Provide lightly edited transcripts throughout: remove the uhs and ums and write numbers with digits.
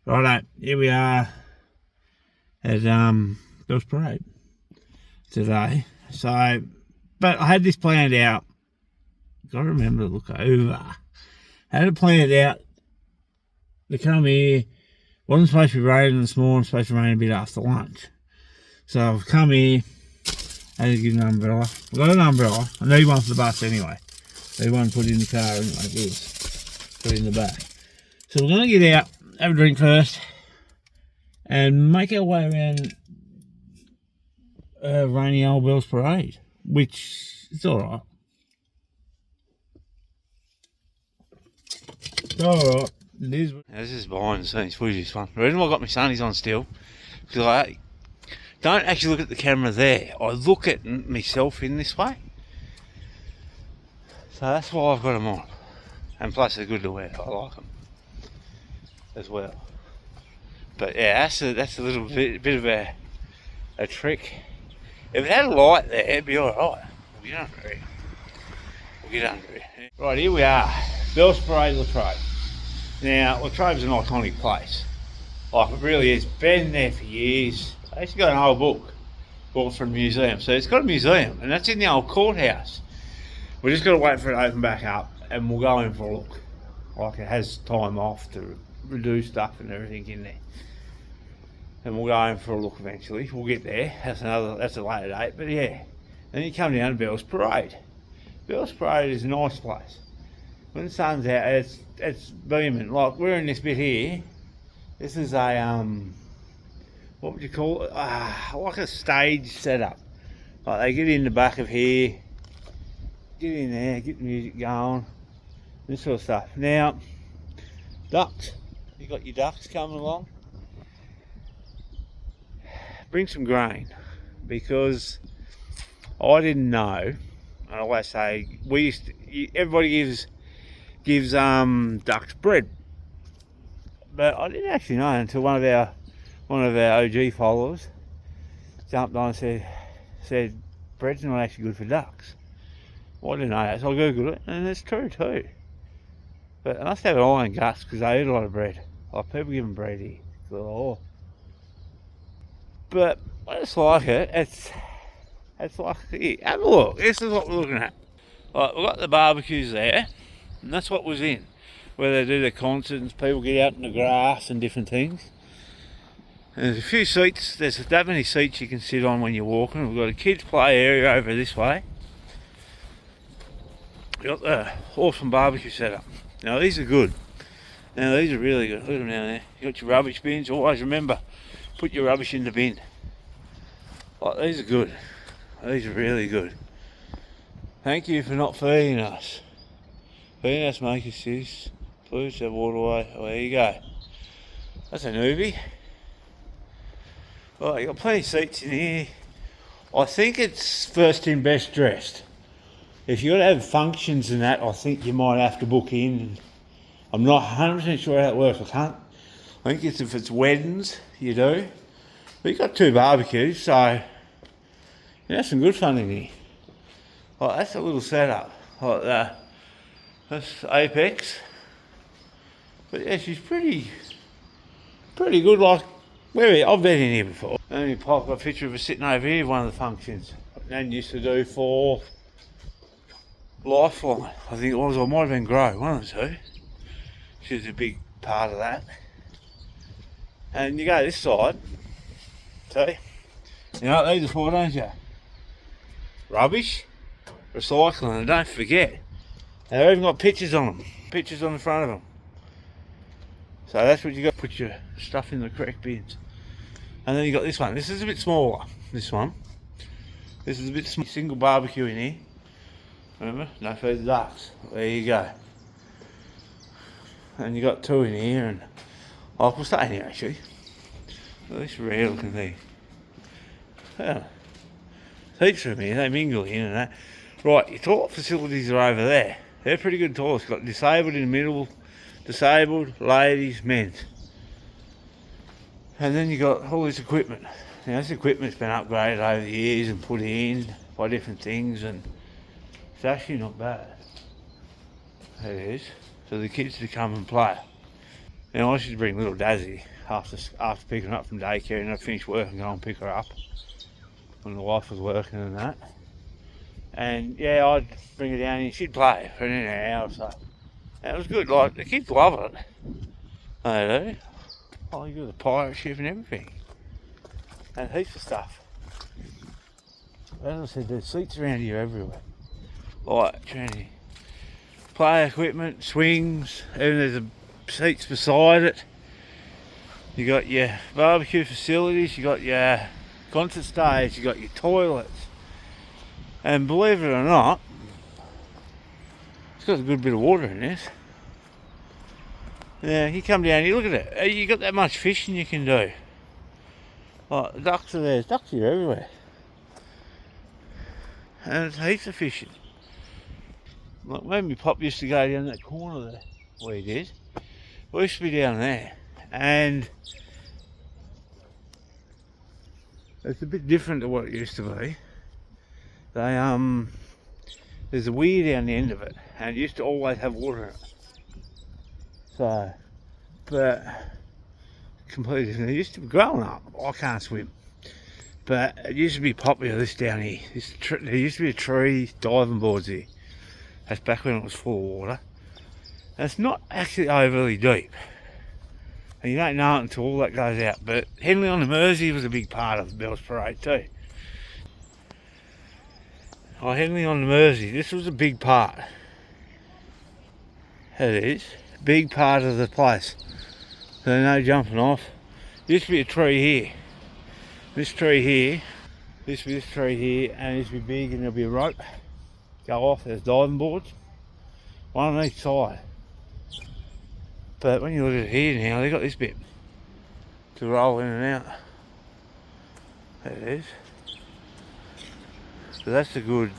Righto, here we are at Bill's Parade today. So, but I had this planned out. Got to remember to look over. I had it planned out to come here. Wasn't supposed to be raining this morning. Supposed to rain a bit after lunch. So I've come here. Had to get an umbrella. I've got an umbrella. I need one for the bus anyway. Need one put in the car anyway. This. Put it in the back. So we're going to get out, have a drink first, and make our way around rainy old Bill's Parade, which it's alright. It's alright. It is. This is behind the scenes footage, this one. The reason why I got my sunnies on still, because I don't actually look at the camera there. I look at myself in this way. So that's why I've got them on. And plus they're good to wear. I like them as well. But yeah, that's a little bit of a trick. If it had a light there, it'd be alright. We'll get under it. Right, here we are. Bill's Parade, Latrobe. Now, Latrobe's an iconic place. Like, it really is. Been there for years. I actually got an old book bought from a museum. So it's got a museum, and that's in the old courthouse. We just got to wait for it to open back up, and we'll go in for a look. Like, it has time off to redo stuff and everything in there. And we'll go in for a look eventually. We'll get there. That's a later date. But yeah, then you come down to Bill's Parade. Bill's Parade is a nice place. When the sun's out, it's beaming. Like, we're in this bit here. This is a what would you call it? Like a stage setup. Like, they get in the back of here, get in there, get the music going, this sort of stuff. Now, ducks. You got your ducks coming along. Bring some grain, because I didn't know. I always say everybody gives ducks bread, but I didn't actually know until one of our OG followers jumped on and said bread's not actually good for ducks. Well, I didn't know that, so I googled it, and it's true too. But I must have iron guts because they eat a lot of bread. Like, people give them bread here. Oh. But I just like it. It's like, here, have a look. This is what we're looking at. Right, we've got the barbecues there, and that's what was in. Where they do their concerts, people get out in the grass and different things. And there's a few seats. There's that many seats you can sit on when you're walking. We've got a kids play area over this way. We've got the awesome barbecue setup. Now these are good. Now these are really good. Look at them down there. You got your rubbish bins. Always remember, put your rubbish in the bin. Like, these are good. These are really good. Thank you for not feeding us. Feeding us, make us this. Please have water away. Oh, there you go. That's a newbie. Well, you got plenty of seats in here. I think it's first in, best dressed. If you're going to have functions and that, I think you might have to book in. I'm not 100% sure how it works. I think it's if it's weddings, you do. But you've got two barbecues, so yeah, some good fun in here. Like, that's a little setup. Like that. That's Apex. But yeah, she's pretty good. Like, I've been in here before. And you pop a picture of her sitting over here, one of the functions. Nan used to do for Lifeline, I think it was, or it might have been Grow, one of the two. She was a big part of that. And you go this side, see? You know what these are for, don't you? Rubbish, recycling, and don't forget, they've even got pictures on them, pictures on the front of them. So that's what you got, put your stuff in the correct bins. And then you got this one. This is a bit smaller, this one. This is a bit small, single barbecue in here. Remember, no feed the ducks. There you go. And you got two in here, and we'll stay in here actually. Well, this rare looking thing. Yeah. Heaps of them here, they mingle in and that. Right, your toilet facilities are over there. They're pretty good toilets. You've got disabled in the middle, disabled, ladies, men's. And then you got all this equipment. Now, this equipment's been upgraded over the years and put in by different things, and it's actually not bad. It is. So the kids to come and play. Now I should bring little Dazzy after picking her up from daycare, and I finish work and go and pick her up when the wife was working and that. And yeah, I'd bring her down and she'd play for an hour or so. And it was good. Like, the kids love it. They do. Oh, you got the pirate ship and everything, and heaps of stuff. As I said, there's seats around here everywhere. Like, training, play equipment, swings, even there's seats beside it. You got your barbecue facilities, you got your concert stage, you got your toilets. And believe it or not, it's got a good bit of water in this. Yeah, you come down here, look at it. You got that much fishing you can do. Like, the ducks are there, there's ducks here everywhere. And it's heaps of fishing. Like, when my pop used to go down that corner there, where he did, we used to be down there. And it's a bit different to what it used to be. There's a weir down the end of it, and it used to always have water in it. So, but completely different. It used to be growing up. I can't swim, but it used to be popular. This down here, there used to be a tree diving boards here. That's back when it was full of water. And it's not actually overly deep, and you don't know it until all that goes out. But Henley on the Mersey was a big part of the Bells Parade too. Oh, Henley on the Mersey, this was a big part. It is. Big part of the place. So no jumping off. There used to be a tree here. This tree here. This tree here, and it used to be big, and there'll be a rope. Go off, there's diving boards. One on each side. But when you look at it here now, they've got this bit to roll in and out. There it is. So that's a good,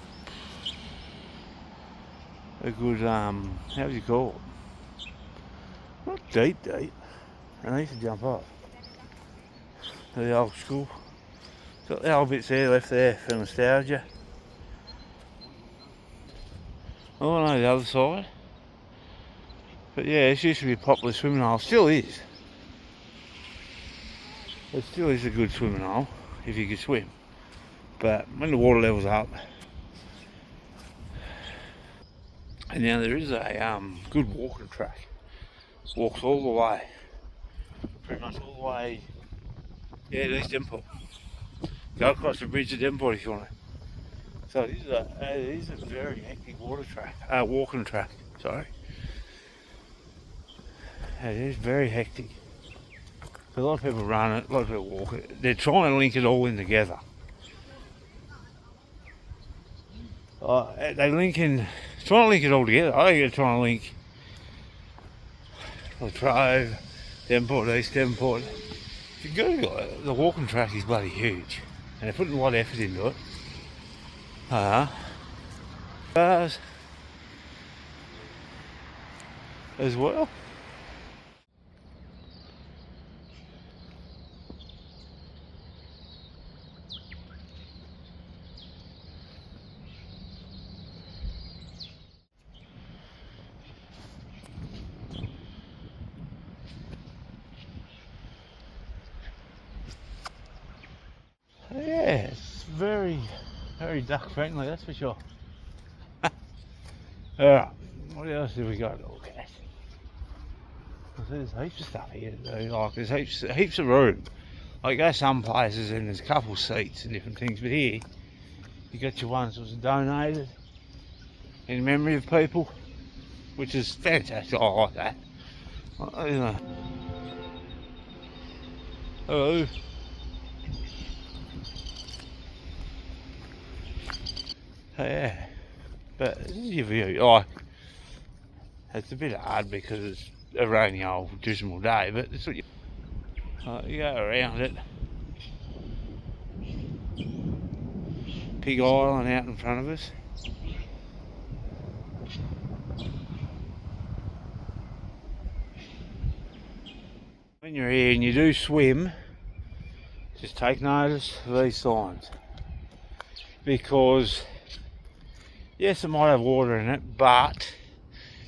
how do you call it? Not deep, and I used to jump off. The old school. Got the old bits there left there for nostalgia. Oh, I know the other side. But yeah, this used to be a popular swimming hole. Still is. It still is a good swimming hole if you could swim. But when the water level's up, and now there is a good walking track. Walks all the way, pretty much all the way. Yeah, to East Devonport. Go across the bridge to Devonport if you want to. So it is a very hectic walking track. Sorry, it is very hectic. A lot of people run it, a lot of people walk it. They're trying to link it all in together. Trying to link it all together. I think they're trying to link Latrobe, Devonport, East Devonport. If you Google it, the walking track is bloody huge, and they're putting a lot of effort into it. Dazz as well. Yeah, it's very, very duck friendly, that's for sure. Alright, what else have we got to look at? There's heaps of stuff here to do. Like, there's heaps of room. Like, go some places and there's a couple of seats and different things, but here you got your ones that was donated in memory of people, which is fantastic. I like that. Hello. Yeah, but this is your view. Oh, it's a bit hard because it's a rainy old dismal day, but it's what you go around it. Pig Island out in front of us. When you're here and you do swim, just take notice of these signs, because yes, it might have water in it, but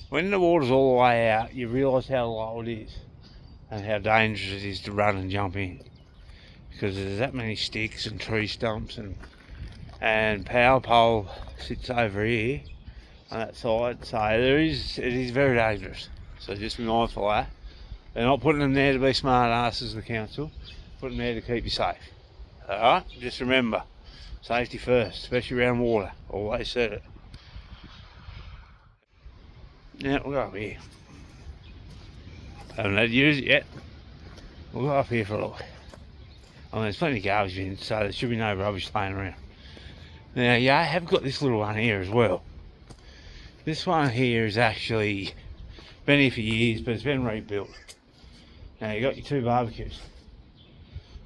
when the water's all the way out, you realise how low it is. and how dangerous it is to run and jump in, because there's that many sticks and tree stumps, and power pole sits over here on that side, so it is very dangerous. So just be mindful of that. They're not putting them there to be smart asses, the council, putting them there to keep you safe. Alright, just remember, safety first, especially around water. Always said it. Now we'll go up here. Haven't had to use it yet. We'll go up here for a look. I mean, there's plenty of garbage in, so there should be no rubbish laying around. Now, yeah, I have got this little one here as well. This one here is actually been here for years, but it's been rebuilt. Now, you got your 2 barbecues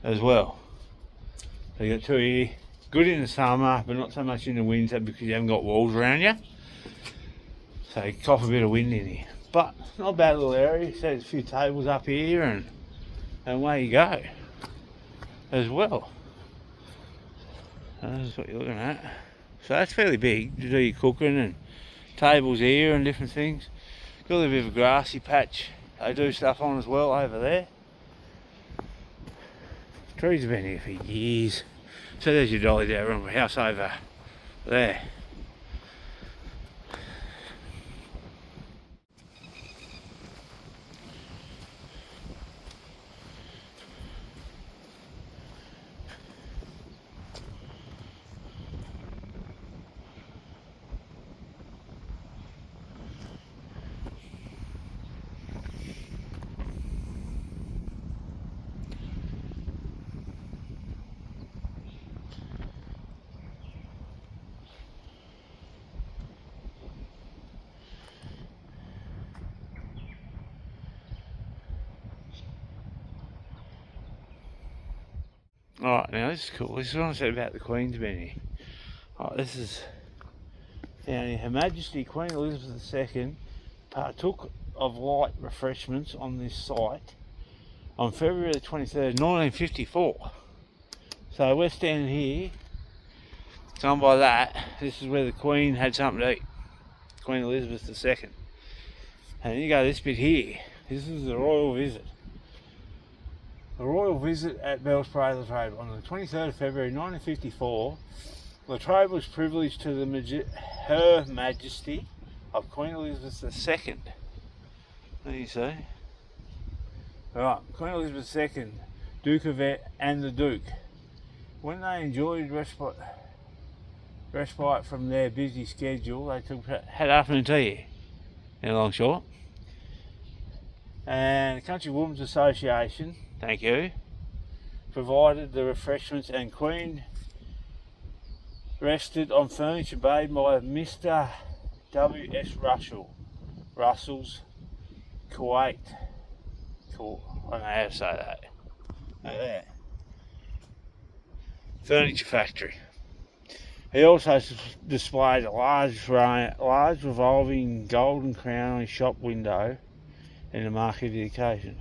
as well. So you got 2 here. Good in the summer, but not so much in the winter because you haven't got walls around you. So you cough a bit of wind in here. But not a bad little area. So there's a few tables up here and away you go as well. That's what you're looking at. So that's fairly big to do your cooking, and tables here and different things. Got a little bit of a grassy patch they do stuff on as well over there. Trees have been here for years. So there's your dolly there, and house over there. Alright, now this is cool. This is what I said about the Queen's been here. Alright, this is down here. Her Majesty Queen Elizabeth II partook of light refreshments on this site on February the 23rd, 1954. So we're standing here. Gone by that. This is where the Queen had something to eat. Queen Elizabeth II. And then you go this bit here. This is the royal visit. A royal visit at Bells Parade, Latrobe. On the 23rd of February 1954, Latrobe was privileged to Her Majesty of Queen Elizabeth II. There you see. Right, Queen Elizabeth II, Duke of and the Duke. When they enjoyed respite from their busy schedule, they had afternoon tea in long short. And the Country Women's Association, thank you, provided the refreshments, and Queen rested on furniture made by Mr. W.S. Russell's Kuwait. Cool. I don't know how to say that. Like that. Furniture factory. He also displayed a large revolving golden crown on his shop window in the market of the occasion.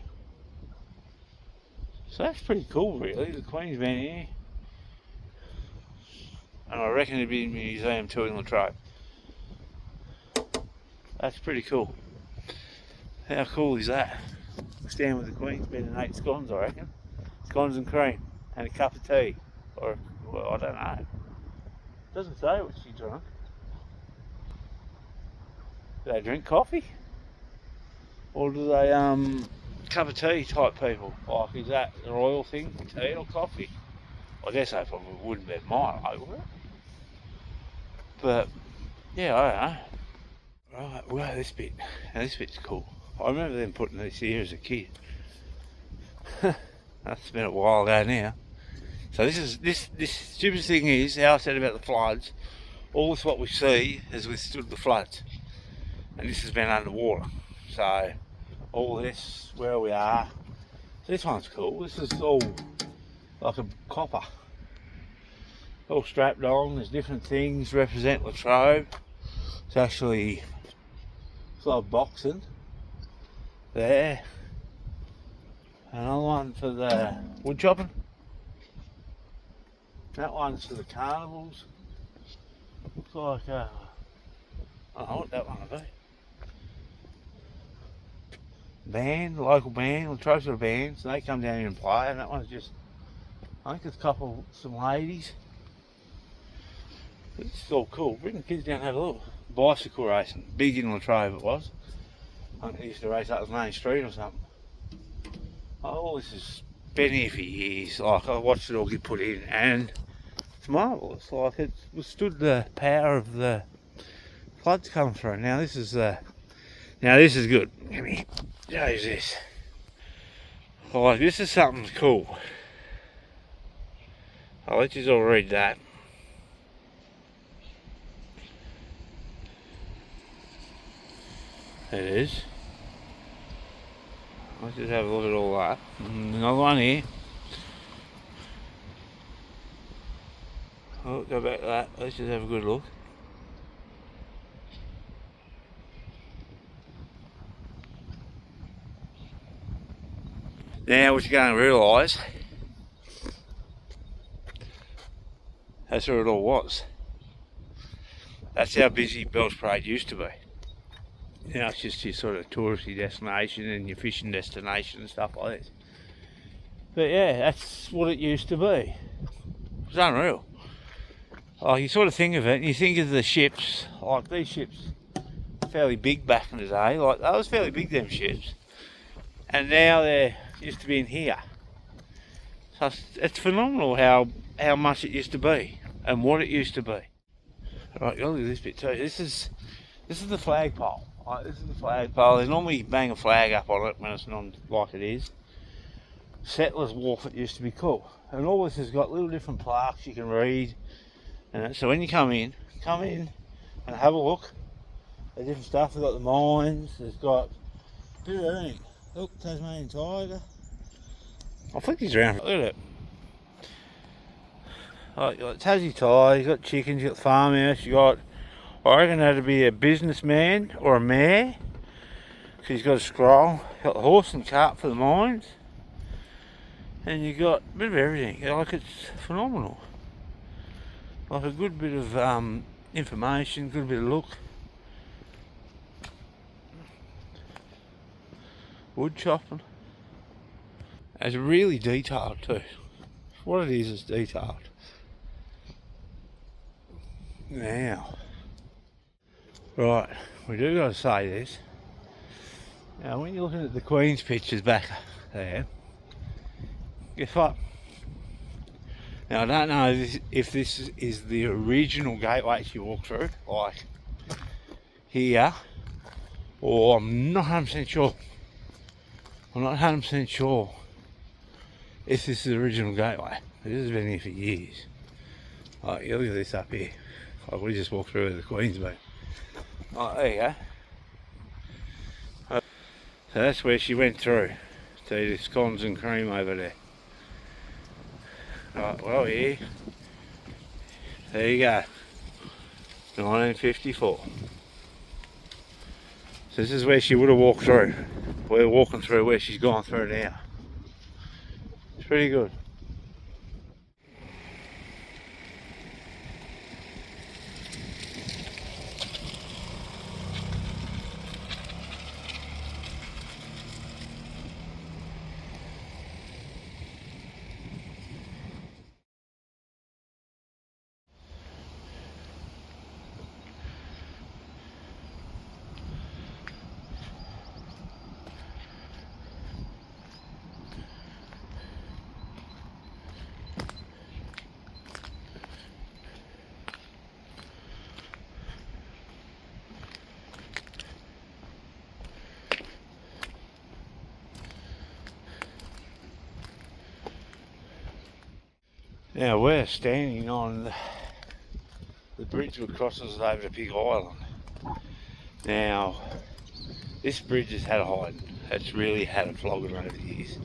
So that's pretty cool, really. The Queen's been here, and I reckon it'd be in the museum too in Latrobe. That's pretty cool. How cool is that? Stand with the Queen's been in 8 scones, I reckon. Scones and cream, and a cup of tea, or well, I don't know. Doesn't say what she drank. Do they drink coffee? Or do they cup of tea type people? Like, is that the royal thing? Tea or coffee? I guess they probably wouldn't be mine, would it? But yeah, I don't know. Right, we'll go this bit. Now this bit's cool. I remember them putting this here as a kid. That's been a while ago now. So this stupid thing is, how I said about the floods, all this what we see has withstood the floods. And this has been underwater. So all this, where we are, this one's cool. This is all like a copper. All strapped on, there's different things, represent Latrobe. It's actually, it's like boxing there. Another one for the wood chopping. That one's for the carnivals. Looks like, I don't know what that one will be. band, local band, Latrobe sort of band, so they come down here and play, and that one's just, I think it's some ladies. It's all cool. Bring the kids down and have a look. Bicycle racing, big in Latrobe it was. I think they used to race up the main street or something. Oh, this has been here for years. Like, I watched it all get put in, and it's marvellous. Like, it withstood the power of the floods coming through. Now this is good. Let me show you this. Like, this is something cool. I'll let you all read that. It is. Let's just have a look at all that. Another one here. Oh, go back to that. Let's just have a good look. Now what you're going to realise, that's where it all was. That's how busy Bells Parade used to be. Now it's just your sort of touristy destination and your fishing destination and stuff like this. But yeah, that's what it used to be. It was unreal. Like, you sort of think of it and you think of the ships, like these ships, fairly big back in the day, like they was fairly big, them ships. And now they're used to be in here. So it's phenomenal how much it used to be and what it used to be. Right, look at this bit too. This is the flagpole. Like, this is the flagpole. They normally bang a flag up on it when it's not like it is. Settlers Wharf, it used to be cool. And all this has got little different plaques you can read. And so when you come in and have a look at different stuff. They've got the mines, there's got a bit of everything. Look, Tasmanian tiger. I'll flick these around. Look at it. Like, you got Tassie tiger, you got chickens, you got the farmhouse, you got, I reckon that'd be a businessman or a mayor, because he's got a scroll. You got the horse and cart for the mines, and you got a bit of everything. Like, it's phenomenal. Like a good bit of information, good bit of look. Wood chopping. It's really detailed too. What it is detailed. Now, right, we do got to say this. Now, when you're looking at the Queen's pictures back there, guess what? Now, I don't know if this is the original gateway she walked through, like here, or I'm not 100% sure. I'm not 100% sure if this is the original gateway. This has been here for years. Like, look at this up here. Like, we just walked through the Queen's been. Oh, there you go. So that's where she went through to eat the scones and cream over there. Right, well, here. There you go. 1954. So this is where she would have walked through. We're walking through where she's gone through now. It's pretty good. Now we're standing on the bridge that crosses over to Pig Island. Now, this bridge has had a hiding. It's really had a flogging over the years.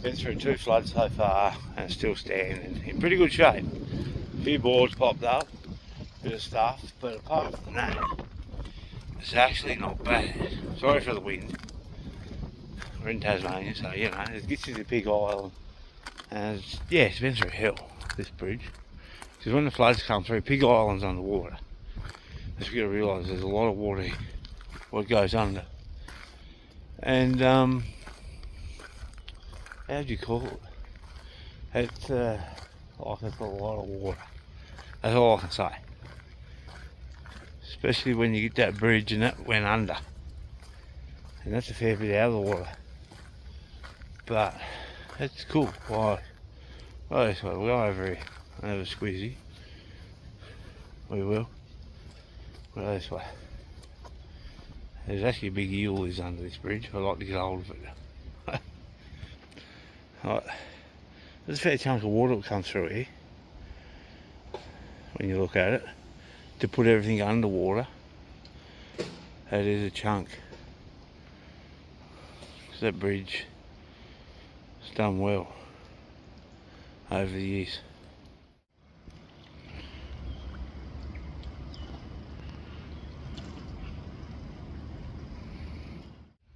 Been through 2 floods so far and it's still standing in pretty good shape. A few boards popped up, bit of stuff, but apart from that, it's actually not bad. Sorry for the wind. We're in Tasmania, so you know, it gets you to Pig Island. And it's been through hell, this bridge. Because when the floods come through, Pig Island's underwater. You've got to realise there's a lot of water here, what goes under. And how do you call it? It's like it's a lot of water. That's all I can say. Especially when you get that bridge and that went under. And that's a fair bit out of the water. But it's cool. Why? Oh, this way. We'll go over here and have a squeezy. We will. We'll go this way. There's actually a big eel is under this bridge. I'd like to get hold of it. Right. There's a fair chunk of water that comes through here when you look at it. To put everything underwater, that is a chunk. So that bridge has done well over the years.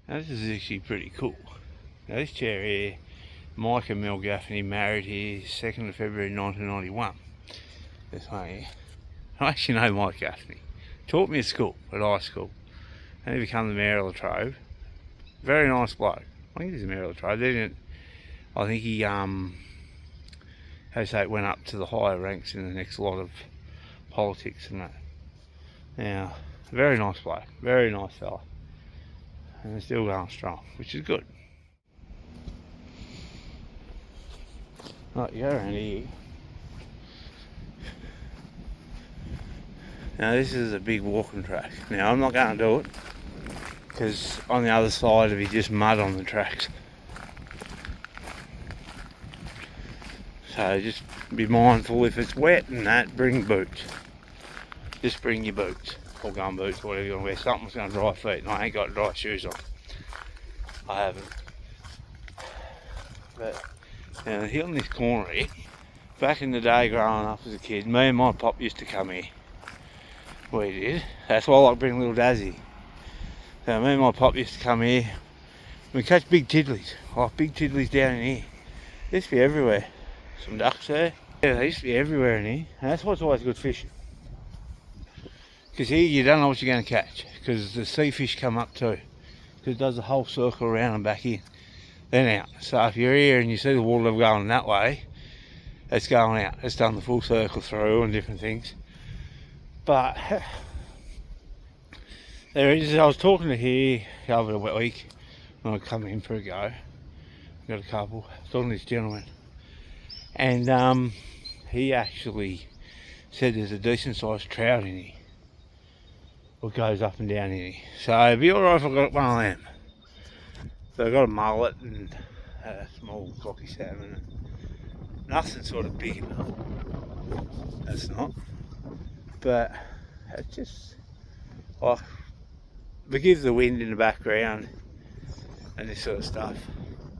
Now this is actually pretty cool. Now this chair here, Mike and Mel Gaffney married here 2nd of February 1991. This one here. I actually know Mike Gaffney. Taught me at school, at high school. And he became the mayor of Latrobe. Very nice bloke. I think he's the mayor of Latrobe. I think he, how to say, it went up to the higher ranks in the next lot of politics and that. Now, very nice bloke. Very nice fella. And they're still going strong, which is good. Right, you go around here. Now this is a big walking track. Now I'm not going to do it because on the other side it'll be just mud on the tracks. So just be mindful if it's wet and that, bring boots. Just bring your boots or gum boots, whatever you want to wear. Something's going to dry feet, and I ain't got dry shoes on. I haven't. But now here on this corner here, back in the day growing up as a kid, me and my pop used to come here. We did. That's why I like bringing little Dazzy. So me and my pop used to come here. We catch big tiddlies. Like big tiddlies down in here. They used to be everywhere. Some ducks there. Yeah, they used to be everywhere in here. And that's why it's always good fishing. Because here you don't know what you're going to catch. Because the sea fish come up too. Because it does the whole circle around and back in. Then out. So if you're here and you see the water level going that way, it's going out. It's done the full circle through and different things. But there is, I was talking to here over the week when I come in for a go. Got a couple. I was talking to this gentleman, and he actually said there's a decent sized trout in here. What goes up and down in here. So it'd be alright if I got one of them. So I got a mullet and a small cocky salmon. Nothing sort of big enough. That's not. But it's just like forgive the wind in the background and this sort of stuff.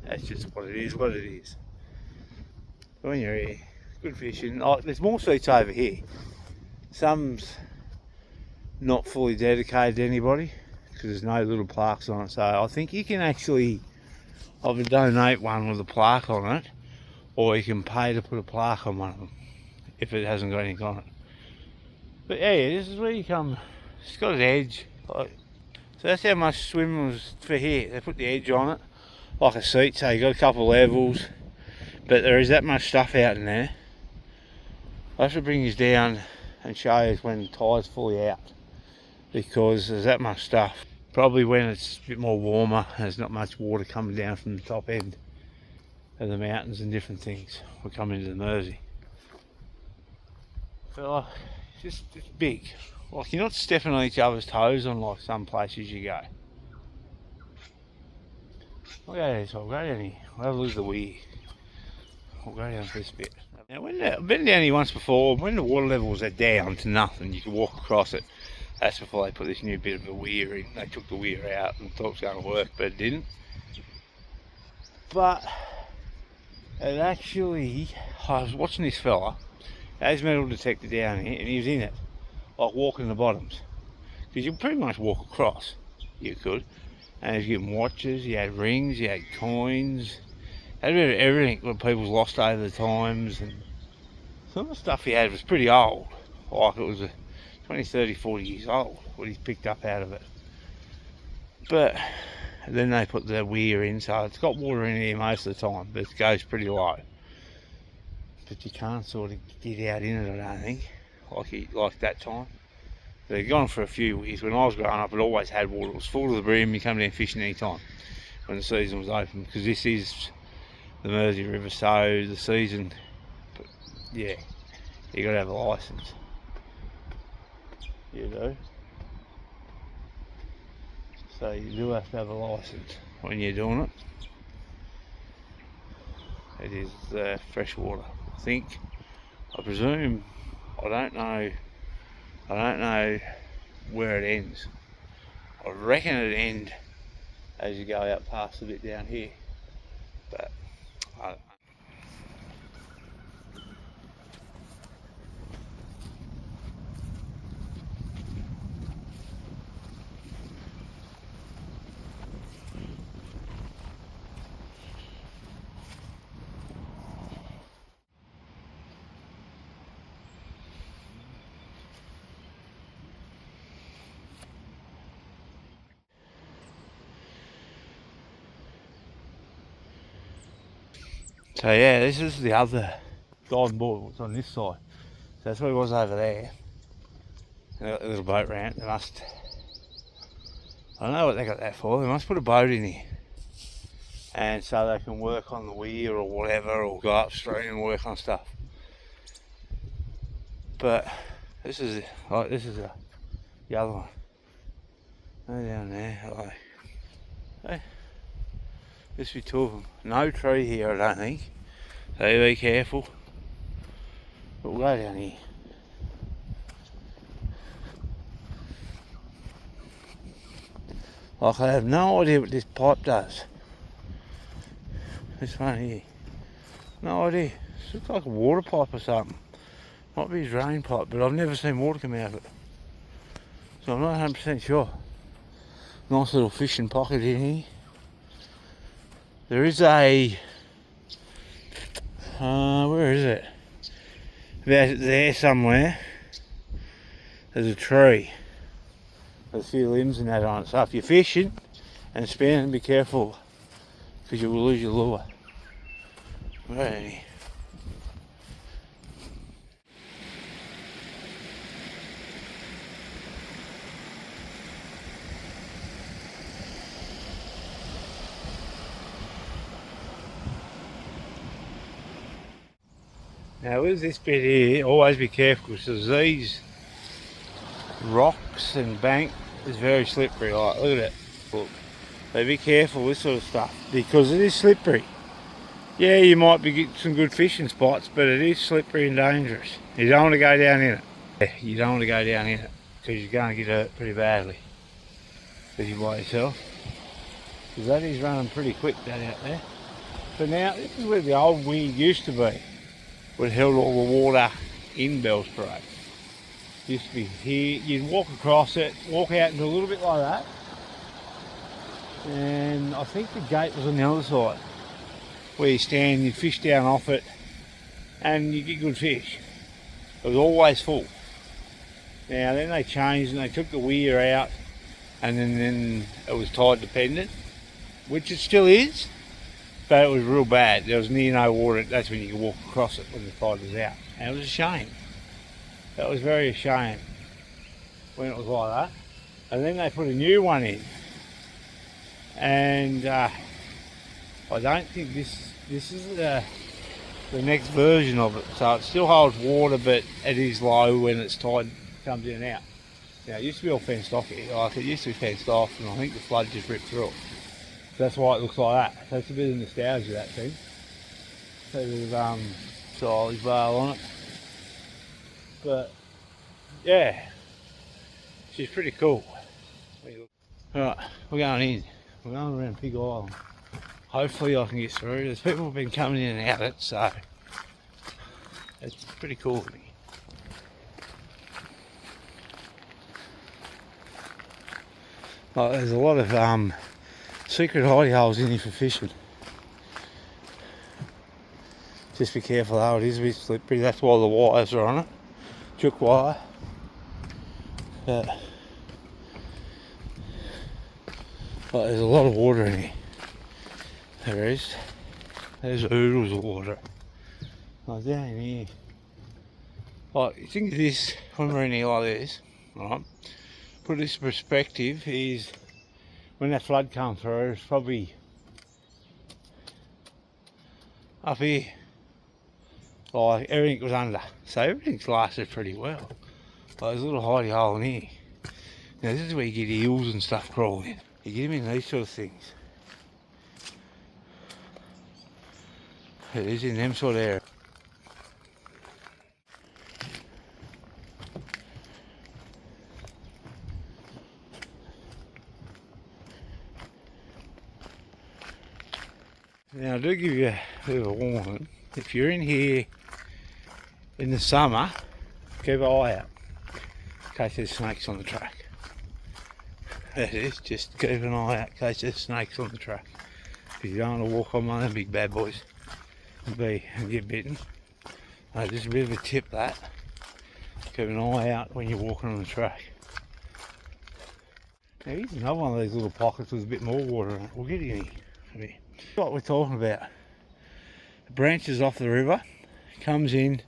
That's just what it is. When you're here, good fishing. Like, there's more seats over here. Some's not fully dedicated to anybody because there's no little plaques on it. So I think you can actually either donate one with a plaque on it, or you can pay to put a plaque on one of them if it hasn't got anything on it. But yeah, this is where you come. It's got an edge. Like, so that's how much swim was for here. They put the edge on it, like a seat. So you got a couple of levels, but there is that much stuff out in there. I have to bring you down and show you when the tide's fully out, because there's that much stuff. Probably when it's a bit more warmer, there's not much water coming down from the top end of the mountains and different things. We're coming into the Mersey. But it's big. Like, you're not stepping on each other's toes on like some places you go. I'll go this, I'll go down here. I'll have a look at the weir. I'll go down this bit. Now, I've been down here once before. When the water levels are down to nothing, you can walk across it. That's before they put this new bit of a weir in. They took the weir out and thought it was going to work, but it didn't. But it actually, I was watching this fella. There's metal detector down here, and he was in it, like walking the bottoms. Because you pretty much walk across, you could. And he was getting watches, he had rings, he had coins, had a bit of everything what people's lost over the times. And some of the stuff he had was pretty old, like it was 20, 30, 40 years old, what he's picked up out of it. But then they put the weir in, so it's got water in here most of the time, but it goes pretty low. But you can't sort of get out in it, I don't think, like that time. They've gone for a few years. When I was growing up, it always had water. It was full to the brim. You come down fishing any time when the season was open, because this is the Mersey River, so the season, but yeah, you got to have a licence. You do. So you do have to have a licence when you're doing it. It is fresh water, I think. I presume. I don't know where it ends. I reckon it ends as you go out past a bit down here, but I don't know. So yeah, this is the other diving board, what's on this side. So that's what it was over there. They got the little boat ramp. They must, I don't know what they got that for. They must put a boat in here, and so they can work on the weir or whatever, or go upstream and work on stuff. But this is the other one. Go down there, like, hey. This be two of them. No tree here, I don't think. So be careful. But we'll go down here. Like, I have no idea what this pipe does. This one here. No idea. It looks like a water pipe or something. Might be a drain pipe, but I've never seen water come out of it. So I'm not 100% sure. Nice little fishing pocket in here. There is a, where is it? About there somewhere. There's a tree. There's a few limbs and that on it. So if you're fishing and spinning, be careful, because you will lose your lure. Right. Now with this bit here, always be careful, because these rocks and bank is very slippery. Like, look at it. Look. So be careful with this sort of stuff, because it is slippery. Yeah, you might be getting some good fishing spots, but it is slippery and dangerous. You don't want to go down in it. You don't want to go down in it, because you're going to get hurt pretty badly if you're by yourself. Because that is running pretty quick, that out there. So now, this is where the old weir used to be. Would held all the water in Bells Parade. Used to be here, you'd walk across it, walk out into a little bit like that, and I think the gate was on the other side, where you stand, you fish down off it, and you get good fish. It was always full. Now then they changed and they took the weir out, and then it was tide dependent, which it still is. But it was real bad. There was near no water. That's when you could walk across it when the tide was out. And it was a shame. That was very a shame when it was like that. And then they put a new one in. And I don't think this is the next version of it. So it still holds water, but it is low when its tide comes in and out. Now it used to be all fenced off. Like, it used to be fenced off, and I think the flood just ripped through it. That's why it looks like that. So it's a bit of nostalgia, that thing. So there's silage bale on it. But yeah, she's pretty cool. Right, we're going in. We're going around Pig Island. Hopefully I can get through. There's people have been coming in and out of it, so it's pretty cool for me. Like, there's a lot of secret hidey holes in here for fishing. Just be careful though, it is a bit slippery. That's why the wires are on it. Chook wire. But But there's a lot of water in here. There is. There's oodles of water. Like down in here. Like, you think of this when we're in here like this, right? Put this in perspective is when that flood comes through, it's probably up here. Like everything was under. So everything's lasted pretty well. Like there's a little hidey hole in here. Now this is where you get eels and stuff crawling in. You get them in these sort of things. It is in them sort of areas. Now I do give you a bit of a warning. If you're in here in the summer, keep an eye out in case there's snakes on the track. That is, just keep an eye out in case there's snakes on the track. Because you don't want to walk on one of them big bad boys and get bitten. Just a bit of a tip that. Keep an eye out when you're walking on the track. Now here's another one of these little pockets with a bit more water in it. We'll get in here. What we're talking about. It branches off the river, comes in,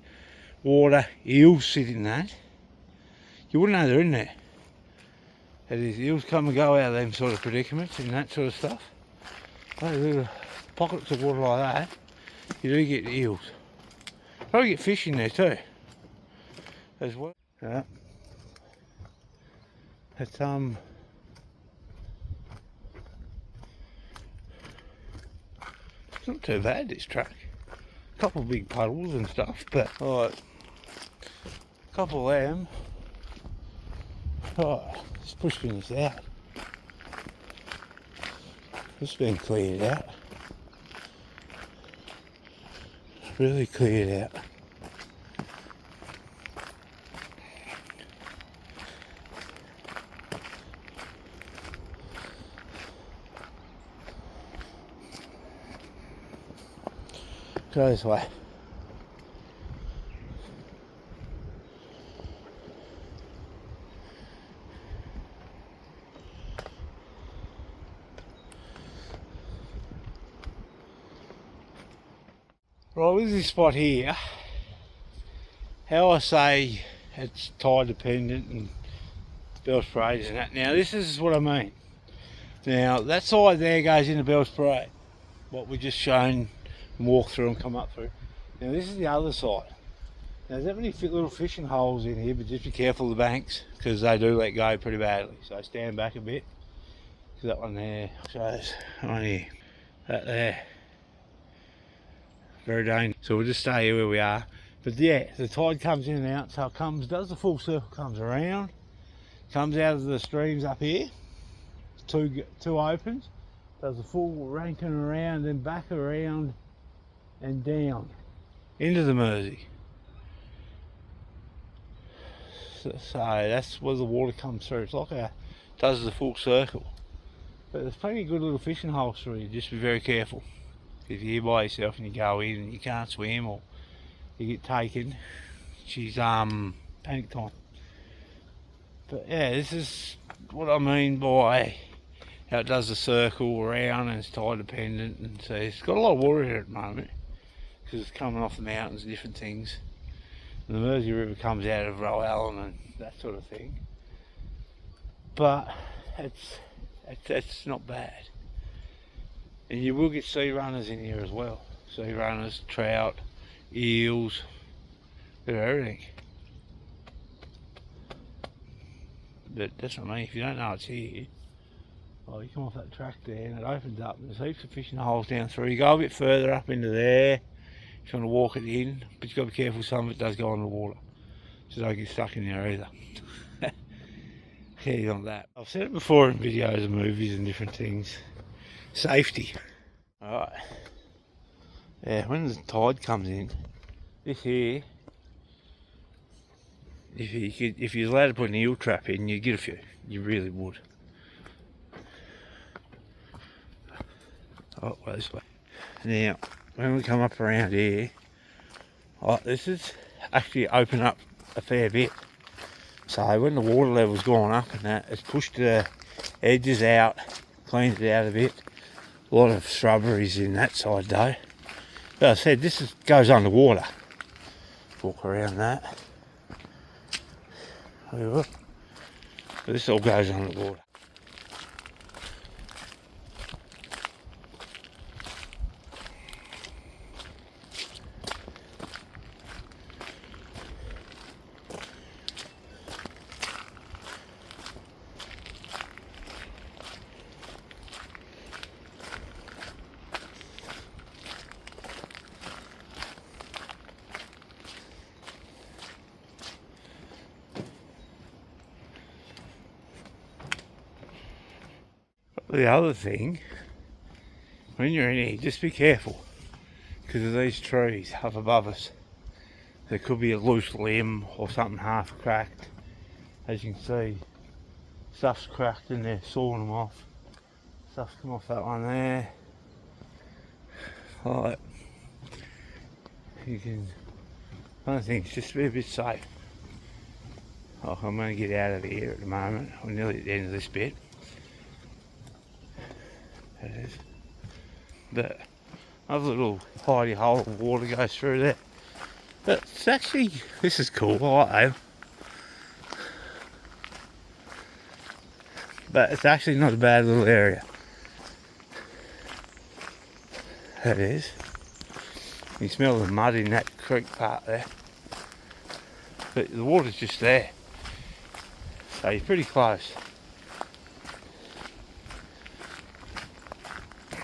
water, eels sit in that. You wouldn't know they're in there. It is, eels come and go out of them sort of predicaments and that sort of stuff. Those little pockets of water like that, you do get eels. Probably get fish in there too, as well. Yeah. It's it's not too bad, this track. A couple of big puddles and stuff, but alright, a couple of them. Oh, let's push this out. This has been cleared out. Really cleared out. Go this way. Right, with this spot here, how I say it's tide dependent and Bell's Parade and that. Now this is what I mean. Now that side there goes into Bell's Parade, what we just shown and walk through and come up through. Now this is the other side. Now there's that many little fishing holes in here, but just be careful of the banks because they do let go pretty badly. So stand back a bit. So that one there shows that one here, that there. Very dangerous. So we'll just stay here where we are. But yeah, the tide comes in and out, so it comes, does the full circle, comes around, comes out of the streams up here, two opens, does the full ranking around, then back around and down into the Mersey. So that's where the water comes through. It's like does the full circle. But there's plenty of good little fishing holes through here. Just be very careful. If you're here by yourself and you go in and you can't swim or you get taken, she's panic time. But yeah, this is what I mean by how it does the circle around and it's tide dependent, and so it's got a lot of water here at the moment because it's coming off the mountains and different things. And the Mersey River comes out of Rowan and that sort of thing. But it's not bad. And you will get sea runners in here as well. Sea runners, trout, eels, bit of everything. But that's what I mean, if you don't know it's here, well, you come off that track there and it opens up and there's heaps of fishing holes down through. You go a bit further up into there if you want to walk it in, but you've got to be careful, some of it does go under water. So don't get stuck in there either. He's on that. I've said it before in videos and movies and different things. Safety. Alright. Yeah, when the tide comes in, this here, if you're allowed to put an eel trap in, you'd get a few. You really would. Oh, well, this way. Now, when we come up around here, this is actually open up a fair bit. So when the water level's gone up and that, it's pushed the edges out cleaned it out a bit. A lot of shrubberies in that side though. But I said goes underwater. Walk around that. But this all goes underwater. The other thing, when you're in here, just be careful because of these trees up above us. There could be a loose limb or something half cracked. As you can see, stuff's cracked and they're sawing them off. Stuff's come off that one there. Like, you can, one of the things, just be a bit safe. Oh, I'm going to get out of here at the moment. We're nearly at the end of this bit. It is. But another little hidey hole of water goes through there. But it's actually, this is cool, I like them. But it's actually not a bad little area. It is. You can smell the mud in that creek part there. But the water's just there. So you're pretty close.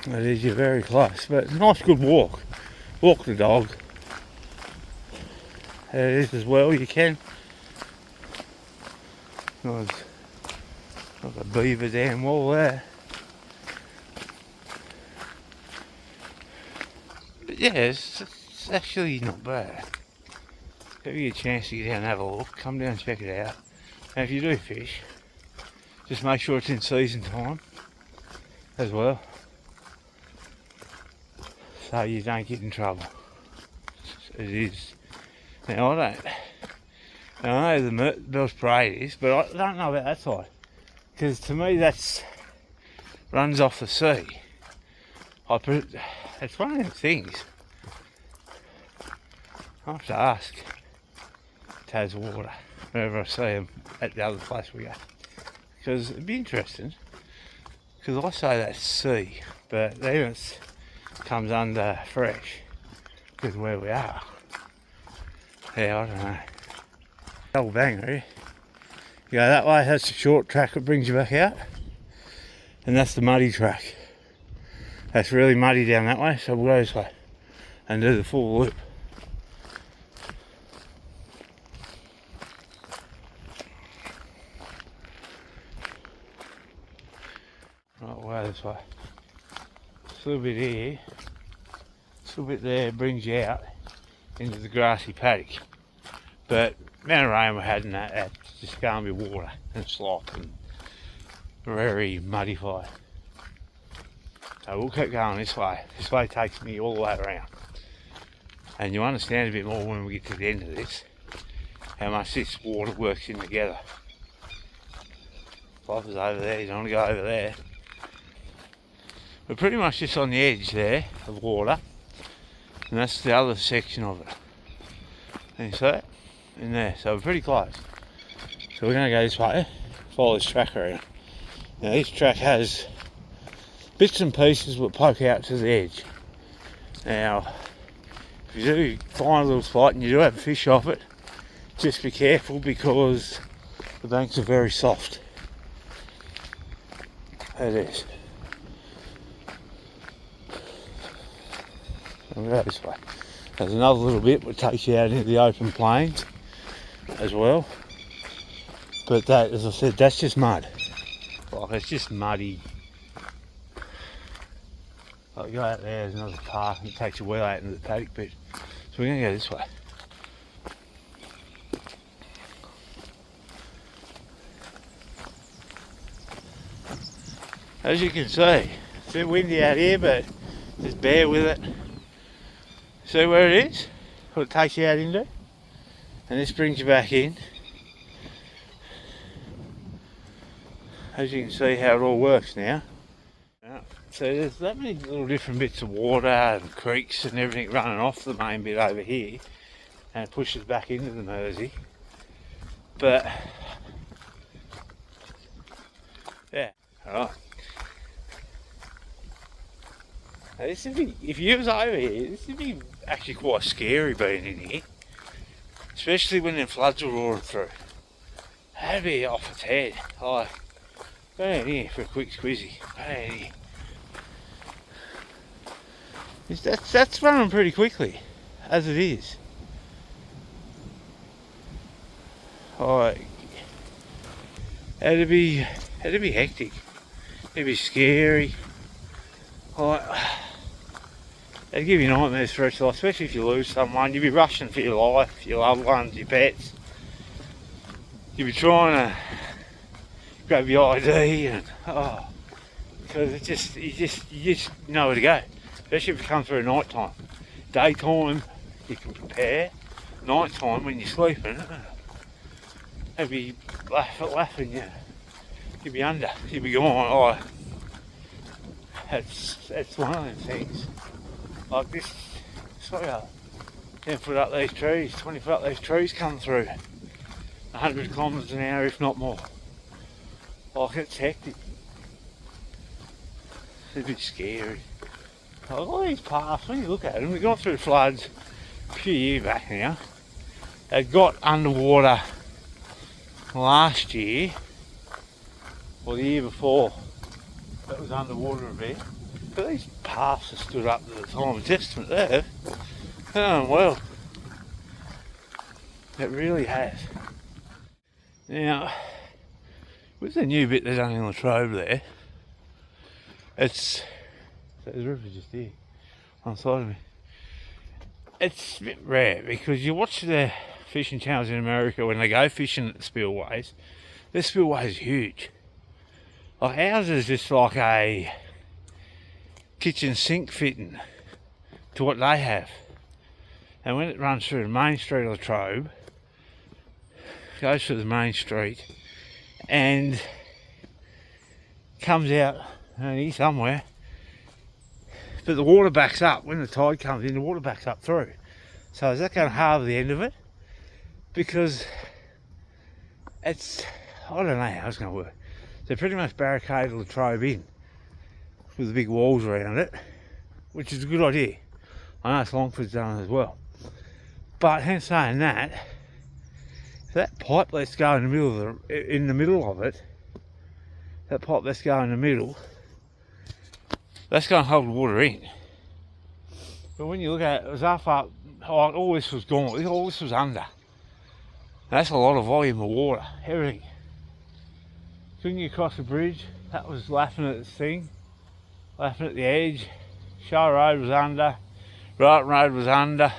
It is, you're very close, but it's a nice good walk. Walk the dog. It is as well, you can. There's like a beaver dam wall there. But yeah, it's actually not bad. Give you a chance to get down and have a look, come down and check it out. And if you do fish, just make sure it's in season time as well, so you don't get in trouble. It is. Now I know the Bell's Parade is, but I don't know about that side, because to me that's runs off the sea. It's one of them things. I have to ask Taz Water whenever I see them at the other place we go, because it'd be interesting. Because I say that's sea, but even it comes under fresh because where we are. Yeah, I don't know. Double banger here. You go that way, that's the short track that brings you back out, and that's the muddy track. That's really muddy down that way, so we'll go this way and do the full loop. Right, we'll go this way. This little bit here, this little bit there brings you out into the grassy paddock. But amount of rain we had in that's just going to be water and slop and very muddified. So we'll keep going this way. This way takes me all the way around. And you'll understand a bit more when we get to the end of this, how much this water works in together. Flopper's over there, you don't want to go over there. We're pretty much just on the edge there of water, and that's the other section of it. Can you see it? In there, so we're pretty close. So we're going to go this way, follow this track around. Now this track has bits and pieces that poke out to the edge. Now, if you do find a little spot and you do have a fish off it, just be careful because the banks are very soft. It is. We'll go this way. There's another little bit that takes you out into the open plains as well. But that, as I said, that's just mud. Like, it's just muddy. Like, go out there, there's another path, and it takes you well out into the paddock bit. So we're going to go this way. As you can see, it's a bit windy out here, but just bear with it. See where it is? What it takes you out into? And this brings you back in. As you can see how it all works now. So there's that many little different bits of water and creeks and everything running off the main bit over here, and it pushes back into the Mersey. But yeah, alright. Now this would be, if you was over here, this would be actually quite scary being in here, especially when the floods are roaring through. That'd be off its head. Like, go down here for a quick squizzy. Go down here. That's running pretty quickly, as it is. Like, it'd be hectic. It'd be scary. Like, it'd give you nightmares for each life, especially if you lose someone. You'd be rushing for your life, your loved ones, your pets. You'd be trying to grab your ID and because you just know where to go. Especially if it comes through night time. Daytime you can prepare. Night time when you're sleeping, they'd be laughing, yeah. You'd be under. You'd be going, it's one of them things. Like this, it's like 10 foot up these trees, 20 foot up these trees come through. 100 kilometres an hour, if not more. Like, it's hectic. It's a bit scary. Like, all these paths, when you look at them, we've gone through floods a few years back now. They got underwater last year, or the year before, that was underwater a bit. But these paths have stood up to the time of testament there. Oh well, it really has. Now, with the new bit they've done in Latrobe there, there's a river just here on the side of me. It's a bit rare because you watch the fishing channels in America when they go fishing at the spillways. Their spillway is huge. Like ours is just like a kitchen sink fitting to what they have. And when it runs through the main street of Latrobe, goes through the main street and comes out here somewhere, but the water backs up. When the tide comes in, the water backs up through. So is that going to harbour the end of it? Because it's, I don't know how it's going to work. They pretty much barricaded Latrobe in with the big walls around it, which is a good idea. I know Longford's done it as well. But hence saying that, that pipe let's go in the middle of it, that pipe let's go in the middle, that's going to hold the water in. But when you look at it, it was half up, all this was gone, all this was under. That's a lot of volume of water, everything. Couldn't you cross the bridge? That was laughing at the thing, laughing at the edge. Show Road was under, Brighton Road was under.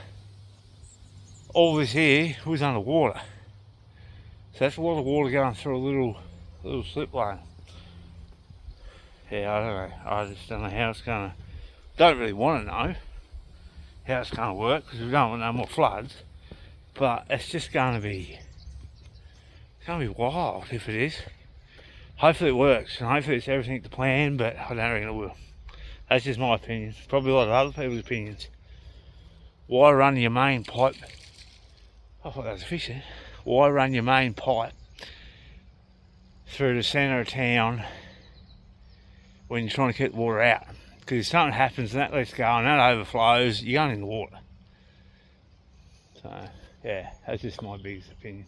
All this here was underwater. So that's a lot of water going through a little slip lane. Yeah, I don't know. I just don't know how it's going to, don't really want to know how it's going to work because we don't want no more floods. But it's just going to be, it's going to be wild if it is. Hopefully it works and hopefully it's everything to plan, but I don't reckon it will. That's just my opinion. Probably a lot of other people's opinions. Why run your main pipe? I thought that was a fish there. Why run your main pipe through the centre of town when you're trying to keep the water out? Because if something happens and that lets go and that overflows, you're going in the water. So, yeah, that's just my biggest opinion.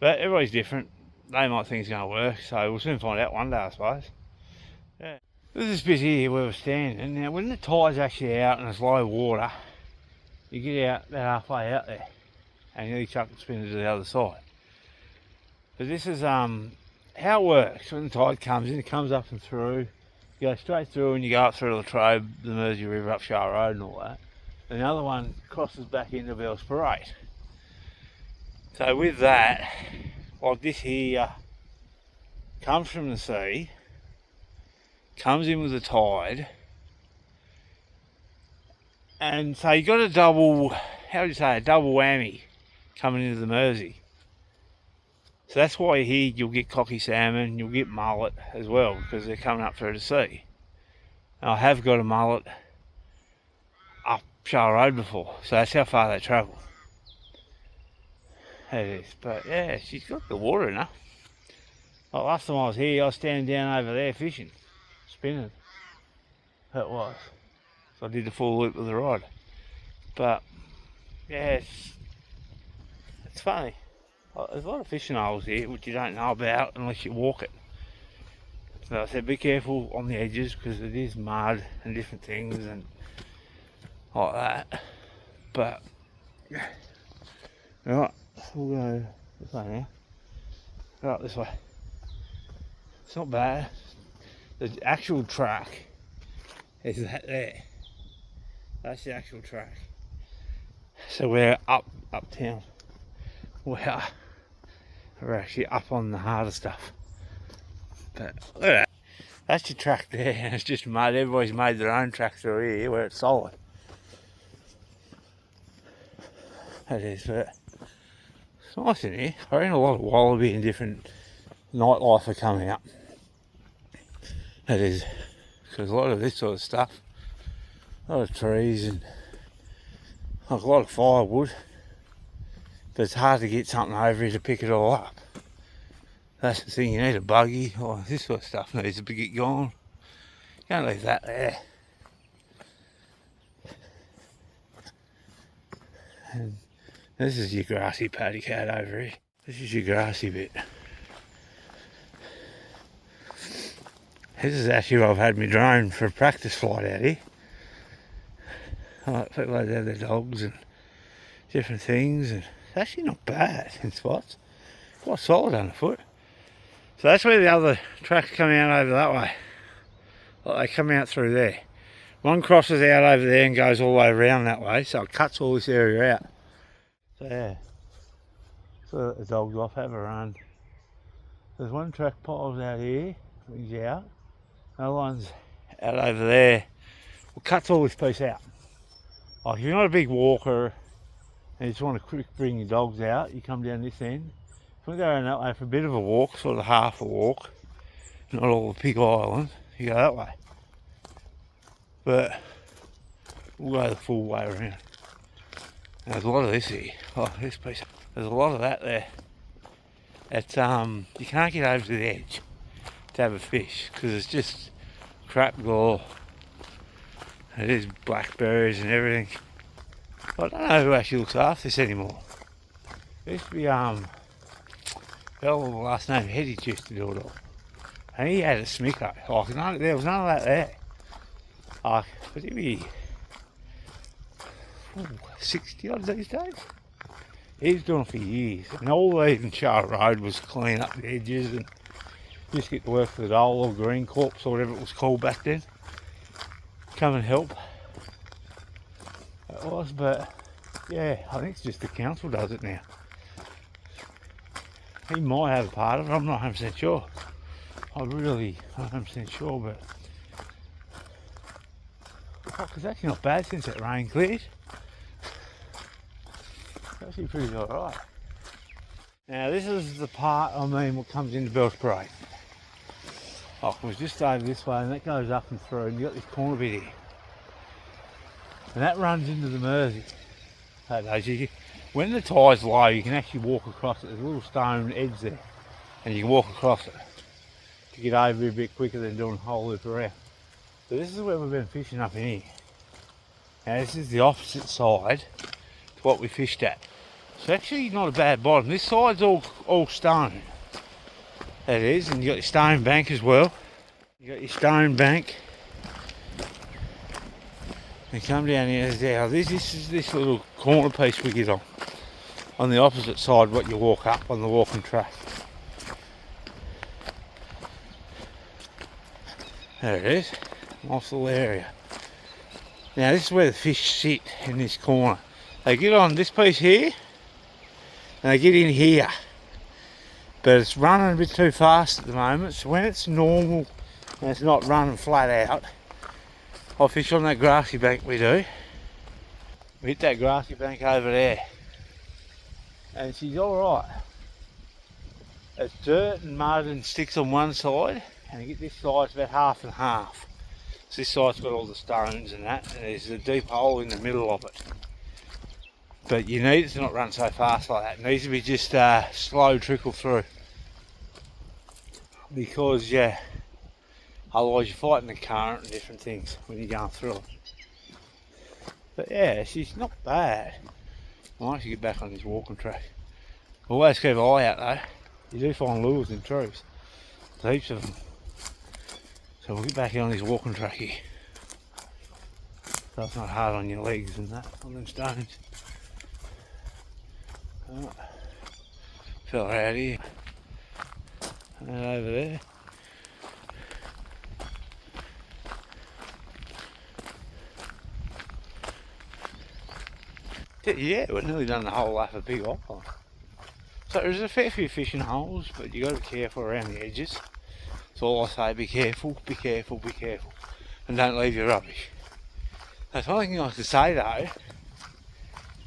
But everybody's different. They might think it's going to work, so we'll soon find out one day, I suppose. Yeah. There's this bit here where we're standing. Now, when the tide's actually out and it's low water, you get out about halfway out there and you chuck the spinner to the other side. But this is how it works. When the tide comes in, it comes up and through. You go straight through and you go up through Latrobe, the Mersey River, up Shah Road and all that. And the other one crosses back into Bellsborough. So with that, like this here comes from the sea, comes in with the tide, and so you got a double, how would you say, a double whammy coming into the Mersey. So that's why here you'll get cocky salmon, you'll get mullet as well, because they're coming up through the sea. And I have got a mullet up Shah Road before, so that's how far they travel. It is, but yeah, she's got the water in her. Like last time I was here, I was standing down over there fishing, spinning. That was. So I did the full loop of the rod. But yeah, it's funny. There's a lot of fishing holes here which you don't know about unless you walk it. So I said be careful on the edges because it is mud and different things and like that. But right, we'll go this way now. Right, this way. It's not bad. The actual track is that there. That's the actual track. So we're uptown. We're actually up on the harder stuff. But look at that. That's your track there, and it's just mud. Everybody's made their own track through here where it's solid. That is, but it's nice in here. I reckon a lot of wallaby and different nightlife are coming up. That is, because a lot of this sort of stuff, a lot of trees and like a lot of firewood, but it's hard to get something over here to pick it all up. That's the thing, you need a buggy, or this sort of stuff needs to get gone. You can't leave that there. And this is your grassy paddy cat over here. This is your grassy bit. This is actually where I've had my drone for a practice flight out here. Like people have their dogs and different things, and it's actually not bad in spots. Quite solid underfoot. So that's where the other tracks come out over that way. Like they come out through there. One crosses out over there and goes all the way around that way, so it cuts all this area out. So yeah, so let the dogs off, have a run. There's one track piles out here, brings you out. Another one's out over there. Well, cuts all this piece out. Like if you're not a big walker and you just want to quick bring your dogs out, you come down this end. If we go around that way for a bit of a walk, sort of half a walk, not all the big island, you go that way. But we'll go the full way around. And there's a lot of this here. Oh, this piece. There's a lot of that there. It's you can't get over to the edge to have a fish because it's just crap galore. It is blackberries and everything. I don't know who actually looks after this anymore. It used to be Bell, the last name Hetty used to do it all. And he had a smicker. Like, there was none of that there. Like, but he'd be 60 odd these days. He was doing it for years. And all even Shah Road was clean up the edges and just get to work for the Dole or Green Corps or whatever it was called back then. Come and help. It was, but yeah, I think it's just the council does it now. He might have a part of it, I'm not 100% sure. I'm really not 100% sure, but it's actually not bad since that rain cleared. It's actually pretty alright. Now this is the part, what comes into Bell's Parade. Like it was just over this way and that goes up and through and you got this corner bit here. And that runs into the Mersey. When the tide's low you can actually walk across it. There's a little stone edge there and you can walk across it to get over a bit quicker than doing a whole loop around. So this is where we've been fishing up in here. Now this is the opposite side to what we fished at. It's actually not a bad bottom. This side's all stone. That is, and you got your stone bank as well. You got your stone bank. And come down here. This is this little corner piece we get on. On the opposite side, what you walk up on the walking track. There it is. Nice little area. Now this is where the fish sit in this corner. They get on this piece here, and they get in here. But it's running a bit too fast at the moment, so when it's normal and it's not running flat out, I'll fish on that grassy bank we do. We hit that grassy bank over there. And she's alright. It's dirt and mud and sticks on one side, and you get this side, it's about half and half. So this side's got all the stones and that, and there's a deep hole in the middle of it. But you need it to not run so fast like that. It needs to be just slow trickle through. Because, yeah, otherwise you're fighting the current and different things when you're going through it. But yeah, she's not bad. I might actually get back on this walking track. Always keep an eye out though. You do find lures in trees. There's heaps of them. So we'll get back on this walking track here. So it's not hard on your legs and that, on them stones. Oh, fella out here. And over there. Yeah, we've nearly done the whole lap of Big Island. So there's a fair few fishing holes, but you got to be careful around the edges. That's all I say, be careful, be careful, be careful. And don't leave your rubbish. That's one thing I could say though.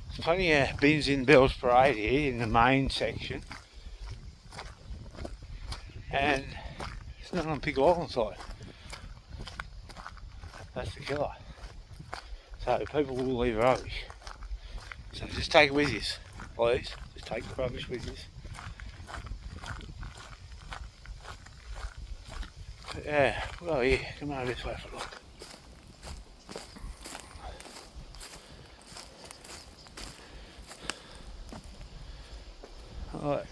There's plenty of bins in Bell's Parade here in the main section. And it's not on Big Island side. That's the killer. So people will leave rubbish. So just take it with you, please. Just take the rubbish with you. But yeah, well here, come over this way for a look. Alright.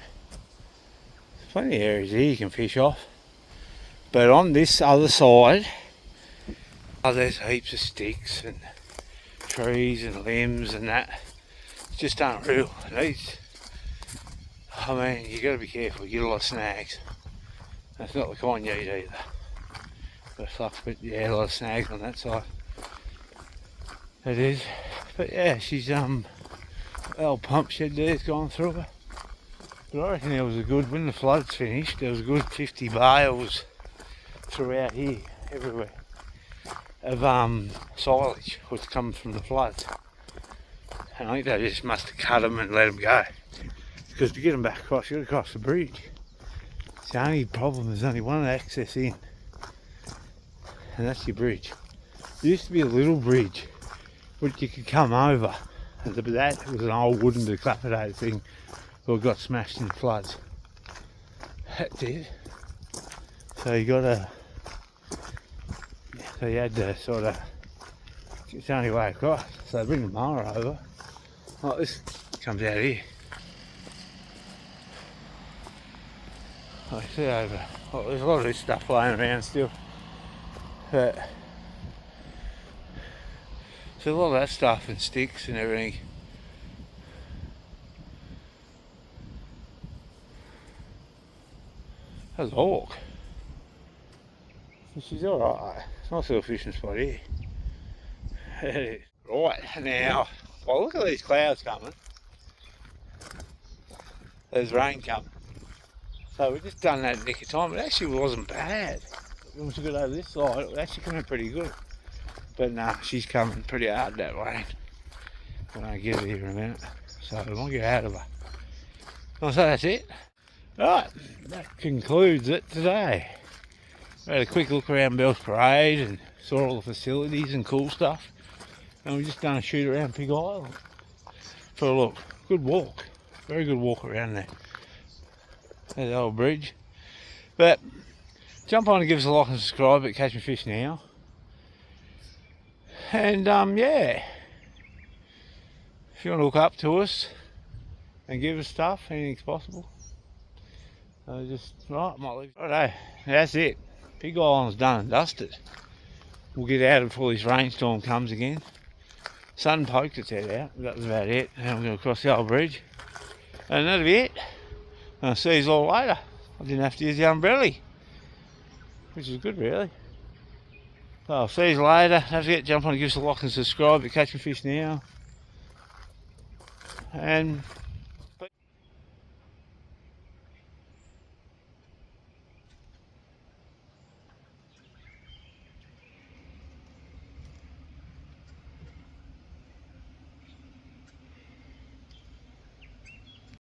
There's plenty of areas here you can fish off. But on this other side, there's heaps of sticks and trees and limbs and that. Just unreal. These, I mean, you got to be careful. You get a lot of snags. That's not the kind you eat either. But fuck, but yeah, a lot of snags on that side. It is. But yeah, she's old pump shed there's gone through her. But I reckon there was a good, when the flood's finished, there was a good 50 bales throughout here, everywhere, of silage which comes from the floods. And I think they just must have cut them and let them go. Because to get them back across, you've got to cross the bridge. The only problem, there's only one access in. And that's your bridge. There used to be a little bridge which you could come over. But that was an old wooden dilapidated thing that got smashed in floods. That did. So you got to... So you had to sort of... It's the only way across. So bring the mower over. Oh, this comes out here. I see over. Oh, there's a lot of this stuff flying around still. But so a lot of that stuff and sticks and everything. There's a hawk. She's alright. It's a nice little fishing spot here. Right, now, well, look at these clouds coming. There's rain coming. So we've just done that in the nick of time. It actually wasn't bad. Once we got over this side, it was actually coming pretty good. But nah, she's coming pretty hard, that rain. I don't get it here in a minute. So we won't get out of her. Well, so that's it. Right, that concludes it today. We had a quick look around Bell's Parade and saw all the facilities and cool stuff. And we've just done a shoot around Pig Island for a look. Good walk. Very good walk around there. There's the old bridge. But jump on and give us a like and subscribe at Catch Me Fish Now. And yeah, if you want to look up to us and give us stuff, anything's possible. So just, right, I might leave. Righto, that's it. Pig Island's done and dusted. We'll get out before this rainstorm comes again. Sun poked its head out, that was about it. Now we're going to cross the old bridge. And that'll be it. I'll see you all later. I didn't have to use the umbrella, which is good really. So I'll see you later. Don't forget to jump on and give us a like and subscribe to Catch Me Fish Now. And